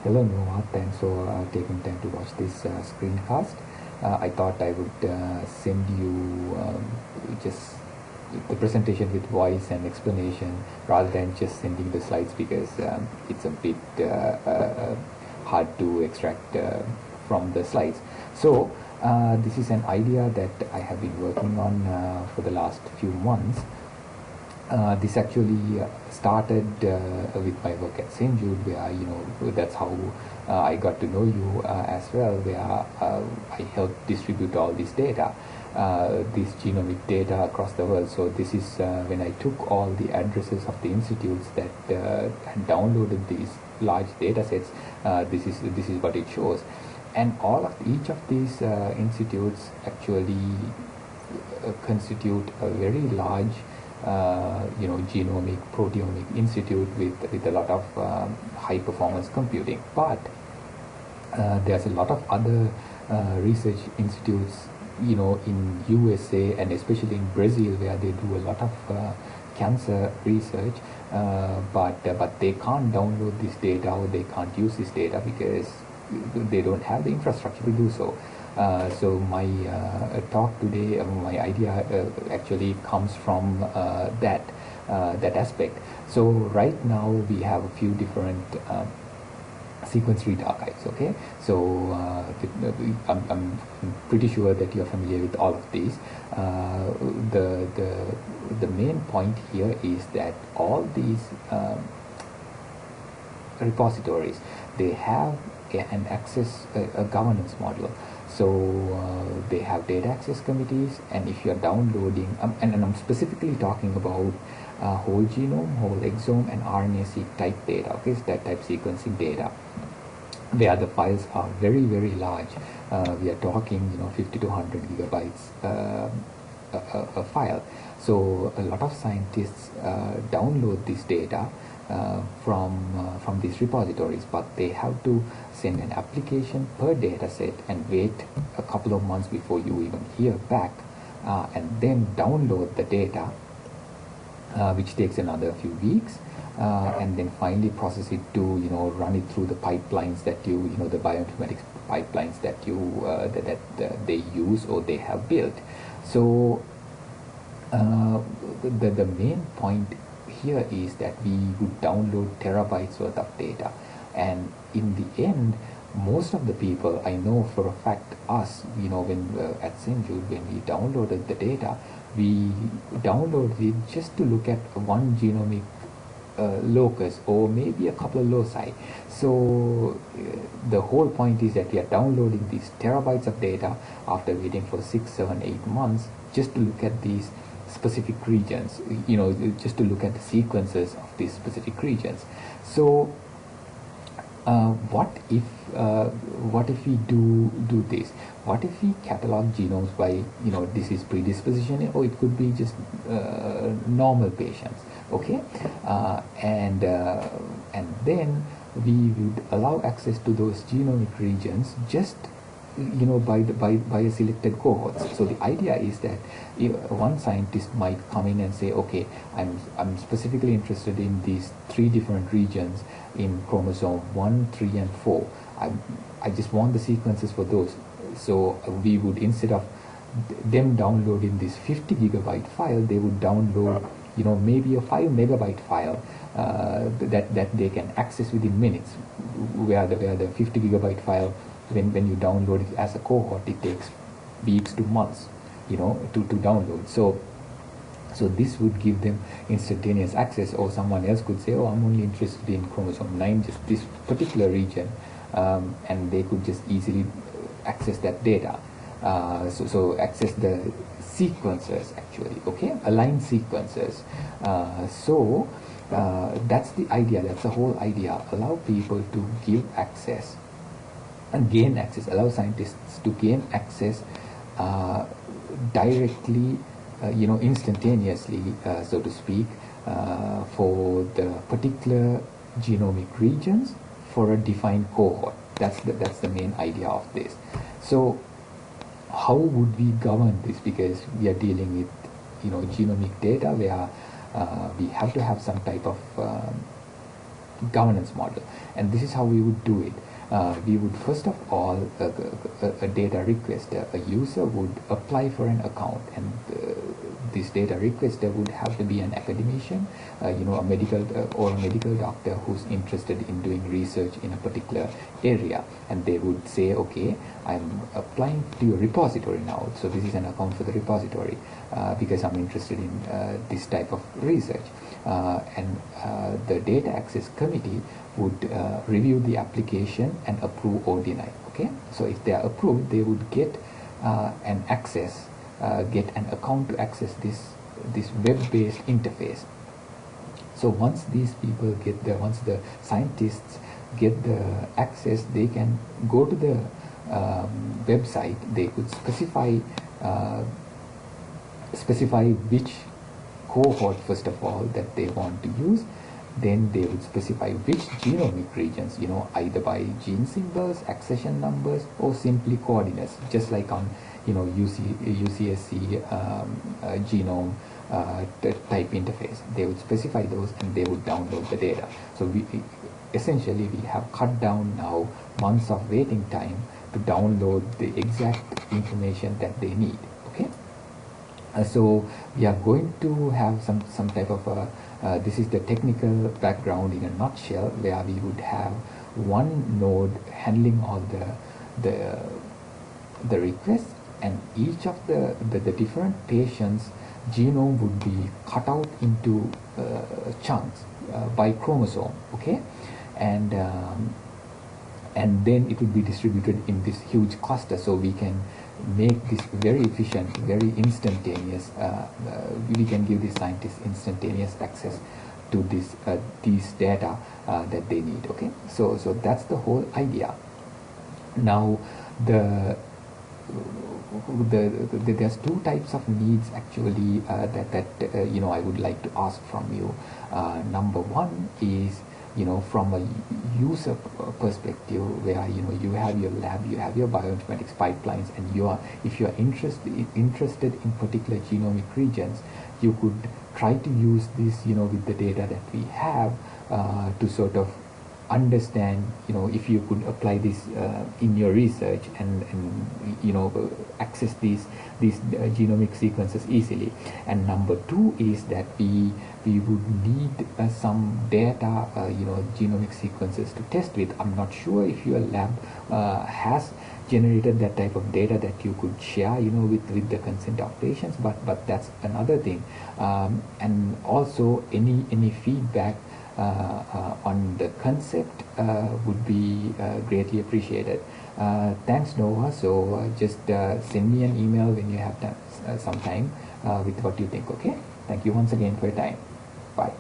Hello Noah, thanks for taking time to watch this screencast. I thought I would send you just the presentation with voice and explanation rather than just sending the slides because it's a bit hard to extract from the slides. So this is an idea that I have been working on for the last few months. This actually started with my work at St. Jude, where that's how I got to know you as well, where I helped distribute all this data, this genomic data across the world. So this is when I took all the addresses of the institutes that had downloaded these large data sets. This is what it shows, and each of these institutes actually constitute a very large genomic proteomic institute with a lot of high performance computing. But there's a lot of other research institutes in USA and especially in Brazil, where they do a lot of cancer research, but they can't download this data, or they can't use this data because they don't have the infrastructure to do so. So my talk today, my idea actually comes from that aspect. So right now we have a few different sequence read archives. Okay, so I'm pretty sure that you're familiar with all of these. The main point here is that all these repositories, they have an access, a governance model. So they have data access committees, and if you're downloading, and I'm specifically talking about whole genome, whole exome, and RNA-seq type data, okay, so that type sequencing data, where the files are very, very large. We are talking, 50 to 100 gigabytes a file. So a lot of scientists download this data from these repositories, but they have to send an application per data set and wait a couple of months before you even hear back, and then download the data, which takes another few weeks, and then finally process it to run it through the pipelines that the bioinformatics pipelines that that they use or they have built. So the main point here is that we would download terabytes worth of data, and in the end, most of the people, I know for a fact, us, when at St. Jude, when we downloaded the data, we downloaded it just to look at one genomic locus or maybe a couple of loci. So the whole point is that we are downloading these terabytes of data after waiting for 6, 7, 8 months just to look at these specific regions, just to look at the sequences of these specific regions. So what if we do this? What if we catalog genomes by this is predisposition, or it could be just normal patients, okay, and then we would allow access to those genomic regions just by a selected cohorts. So the idea is that one scientist might come in and say, okay, I'm specifically interested in these 3 different regions in chromosome 1, 3, and 4. I just want the sequences for those. So we would, instead of them downloading this 50 gigabyte file, they would download maybe a 5 megabyte file that they can access within minutes, where the 50 gigabyte file, when you download it as a cohort, it takes weeks to months to download. So this would give them instantaneous access. Or someone else could say, oh, I'm only interested in chromosome 9, just this particular region, and they could just easily access that data. So access the sequences, actually, okay, aligned sequences. So that's the idea, that's the whole idea. Allow people to give access and gain access, allow scientists to gain access directly, instantaneously, so to speak, for the particular genomic regions for a defined cohort. That's the main idea of this. So how would we govern this? Because we are dealing with genomic data where we have to have some type of governance model. And this is how we would do it. We would first of all, a data requester, a user would apply for an account, and this data requester would have to be an academician, a medical or a medical doctor who's interested in doing research in a particular area. And they would say, okay, I'm applying to your repository now, so this is an account for the repository because I'm interested in this type of research. And the data access committee would review the application and approve or deny. Okay, so if they are approved, they would get an access, get an account to access this web-based interface. So once these people get the, once the scientists get the access, they can go to the website. They could specify which cohort first of all that they want to use. Then they would specify which genomic regions, either by gene symbols, accession numbers, or simply coordinates, just like on UCSC genome type interface. They would specify those and they would download the data. So essentially we have cut down now months of waiting time to download the exact information that they need. Okay. So we are going to have some type of this is the technical background in a nutshell, where we would have one node handling all the requests, and each of the different patients' genome would be cut out into chunks by chromosome. Okay, and then it would be distributed in this huge cluster, so we can make this very efficient, very instantaneous. We can give the scientists instantaneous access to these data that they need. Okay, so that's the whole idea. Now there's two types of needs actually that I would like to ask from you. Number one is from a user perspective, where you have your lab, you have your bioinformatics pipelines, and if you are interested in particular genomic regions, you could try to use this with the data that we have to sort of understand if you could apply this in your research and access these genomic sequences easily. And number two is that we would need some data, genomic sequences to test with. I'm not sure if your lab has generated that type of data that you could share with the consent of patients, but that's another thing. And also any feedback on the concept would be greatly appreciated. Thanks, Noah. So just send me an email when you have some time with what you think. Okay, thank you once again for your time. Bye.